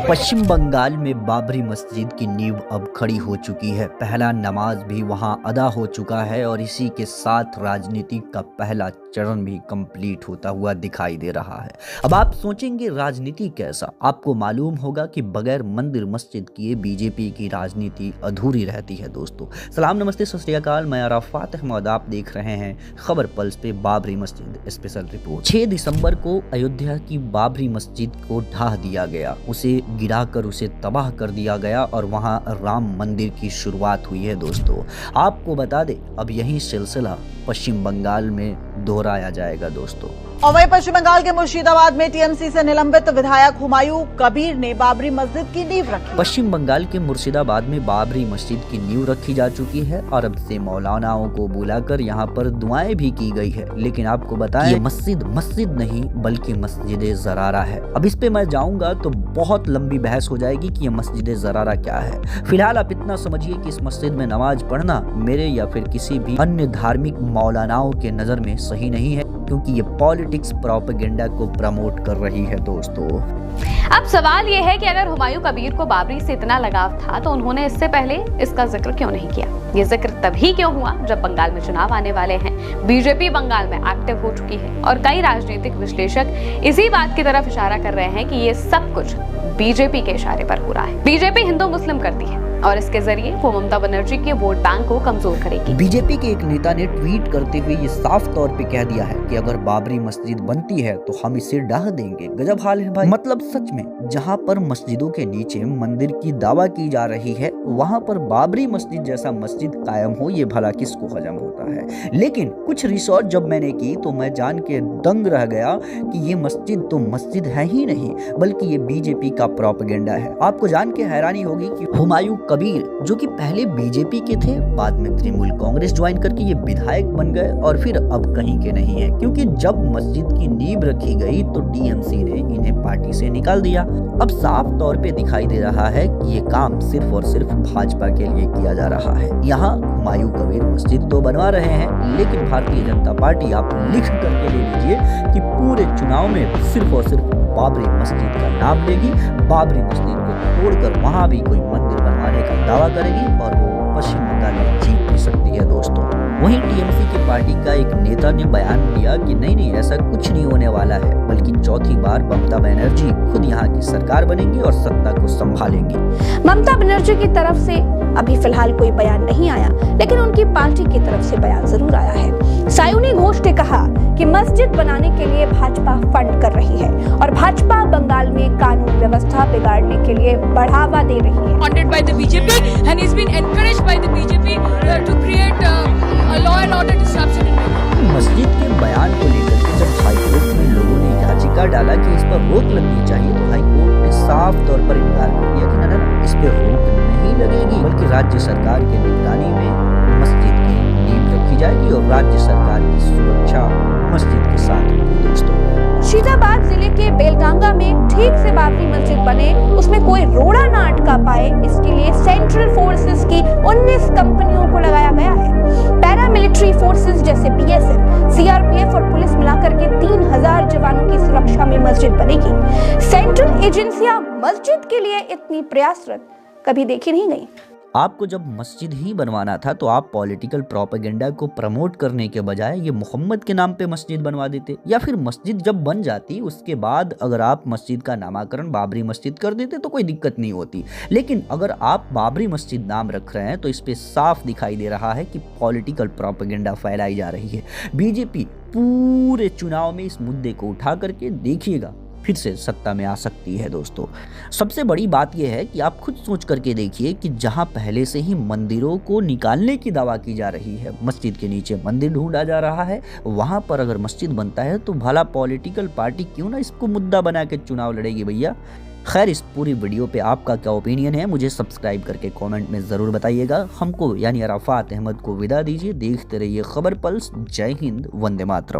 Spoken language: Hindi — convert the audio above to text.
पश्चिम बंगाल में बाबरी मस्जिद की नींव अब खड़ी हो चुकी है। पहला नमाज भी वहां अदा हो चुका है और इसी के साथ राजनीति का पहला चरण भी कंप्लीट होता हुआ दिखाई दे रहा है। अब आप सोचेंगे राजनीति कैसा? आपको मालूम होगा कि बगैर मंदिर मस्जिद किए बीजेपी की राजनीति अधूरी रहती है। दोस्तों सलाम, नमस्ते, सत श्री अकाल। मैं अराफात अहमद, आप देख रहे हैं खबर पल्स पे बाबरी मस्जिद स्पेशल रिपोर्ट। 6 दिसंबर को अयोध्या की बाबरी मस्जिद को ढा दिया गया, उसे गिराकर उसे तबाह कर दिया गया और वहां राम मंदिर की शुरुआत हुई है। दोस्तों आपको बता दें, अब यही सिलसिला पश्चिम बंगाल में दोहराया जाएगा। दोस्तों और वहीं पश्चिम बंगाल के मुर्शिदाबाद में टीएमसी से निलंबित विधायक हुमायूं कबीर ने बाबरी मस्जिद की नींव रखी। पश्चिम बंगाल के मुर्शिदाबाद में बाबरी मस्जिद की नींव रखी जा चुकी है और अब से मौलानाओं को बुलाकर यहाँ पर दुआएं भी की गई है। लेकिन आपको बताएं, ये मस्जिद नहीं बल्कि मस्जिद ज़रारा है। अब इस पे मैं जाऊंगा तो बहुत लंबी बहस हो जाएगी कि ये मस्जिद ज़रारा क्या है। फिलहाल आप इतना समझिए कि इस मस्जिद में नमाज पढ़ना मेरे या फिर किसी भी अन्य धार्मिक मौलानाओं के नजर में सही नहीं है, क्योंकि ये पॉलिटिक्स प्रोपेगेंडा को प्रमोट कर रही है। दोस्तों अब सवाल ये है कि अगर हुमायूं कबीर को बाबरी से इतना लगाव था तो उन्होंने इससे पहले इसका जिक्र क्यों नहीं किया? ये जिक्र तभी क्यों हुआ जब बंगाल में चुनाव आने वाले हैं। बीजेपी बंगाल में एक्टिव हो चुकी है और कई राजनीतिक विश्लेषक इसी बात की तरफ इशारा कर रहे हैं कि ये सब कुछ बीजेपी के इशारे पर हो रहा है। बीजेपी हिंदू मुस्लिम करती है और इसके जरिए वो ममता बनर्जी के वोट बैंक को कमजोर करेगी। बीजेपी के एक नेता ने ट्वीट करते हुए ये साफ तौर पे कह दिया है कि अगर बाबरी मस्जिद बनती है तो हम इसे ढा देंगे। गजब हाल है भाई। मतलब सच में, जहाँ पर मस्जिदों के नीचे मंदिर की दावा की जा रही है, वहाँ पर बाबरी मस्जिद जैसा मस्जिद कायम हो, ये भला किसको हजम होता है। लेकिन कुछ रिसर्च जब मैंने की तो मैं जान के दंग रह गया कि ये मस्जिद तो मस्जिद है ही नहीं बल्कि ये बीजेपी का प्रोपेगेंडा है। आपको जान के हैरानी होगी कि हुमायूं कबीर, जो कि पहले बीजेपी के थे, बाद में तृणमूल कांग्रेस ज्वाइन करके ये विधायक बन गए और फिर अब कहीं के नहीं है, क्योंकि जब मस्जिद की नींव रखी गई तो टीएमसी ने इन्हें पार्टी से निकाल दिया। अब साफ तौर पे दिखाई दे रहा है कि ये काम सिर्फ और सिर्फ भाजपा के लिए किया जा रहा है। यहाँ हुमायूं कबीर मस्जिद तो बनवा रहे हैं, लेकिन भारतीय जनता पार्टी, आप लिख करके ले लीजिए कि पूरे चुनाव में सिर्फ और सिर्फ बाबरी मस्जिद का नाम लेगी। बाबरी मस्जिद को तोड़कर वहां भी कोई मंदिर बनवाने का दावा करेगी और वो पश्चिम बंगाल में जीत भी सकती है। दोस्तों वहीं टीएमसी की पार्टी का एक नेता ने बयान दिया कि नहीं, ऐसा कुछ नहीं होने वाला है, बल्कि चौथी बार ममता बनर्जी खुद यहाँ की सरकार बनेंगी और सत्ता को संभालेंगी। ममता बनर्जी की तरफ से अभी फिलहाल कोई बयान नहीं आया, लेकिन उनकी पार्टी की तरफ से बयान जरूर आया है। सायुनी घोष ने कहा कि मस्जिद बनाने के लिए भाजपा फंड कर रही है और भाजपा बंगाल में कानून व्यवस्था बिगाड़ने के लिए बढ़ावा दे रही है। Funded by the BJP and he's been encouraged by the BJP to create a law and order disruption in India. मस्जिद के बयान को लेकर के जब हाईकोर्ट में लोगों ने याचिका डाला कि इस पर रोक लगनी चाहिए, तो हाईकोर्ट ने साफ तौर पर इनकार कर दिया कि ना, इस पे रोक नहीं लगेगी, बल्कि राज्य सरकार के निगरानी में मस्जिद की नींव रखी जाएगी और राज्य सरकार की सुरक्षा मस्जिद के साथ होगी। दोस्तों मुर्शिदाबाद जिले के बेलगांगा में ठीक से बाबरी मस्जिद बने, उसमें कोई रोड़ा ना अटका पाए, इसके लिए सेंट्रल फोर्सेस की 19 कंपनियों को लगाया गया है। पैरामिलिट्री फोर्सेस जैसे बीएसएफ, सीआरपीएफ और पुलिस मिलाकर के 3000 जवानों की सुरक्षा में मस्जिद बनेगी। सेंट्रल एजेंसियां मस्जिद के लिए इतनी प्रयासरत कभी देखी नहीं गई। आपको जब मस्जिद ही बनवाना था तो आप पॉलिटिकल प्रोपेगेंडा को प्रमोट करने के बजाय ये मोहम्मद के नाम पे मस्जिद बनवा देते, या फिर मस्जिद जब बन जाती उसके बाद अगर आप मस्जिद का नामकरण बाबरी मस्जिद कर देते तो कोई दिक्कत नहीं होती। लेकिन अगर आप बाबरी मस्जिद नाम रख रहे हैं तो इस पे साफ दिखाई दे रहा है कि पॉलिटिकल प्रोपेगेंडा फैलाई जा रही है। बीजेपी पूरे चुनाव में इस मुद्दे को उठा करके देखिएगा फिर से सत्ता में आ सकती है। दोस्तों सबसे बड़ी बात यह है कि आप खुद सोच करके देखिए कि जहां पहले से ही मंदिरों को निकालने की दावा की जा रही है, मस्जिद के नीचे मंदिर ढूंढा जा रहा है, वहां पर अगर मस्जिद बनता है तो भला पॉलिटिकल पार्टी क्यों ना इसको मुद्दा बना के चुनाव लड़ेगी भैया। खैर, इस पूरी वीडियो पे आपका क्या ओपिनियन है मुझे सब्सक्राइब करके कमेंट में जरूर बताइएगा। हमको यानी अराफात अहमद को विदा दीजिए। देखते रहिए खबर पल्स। जय हिंद, वंदे मातरम।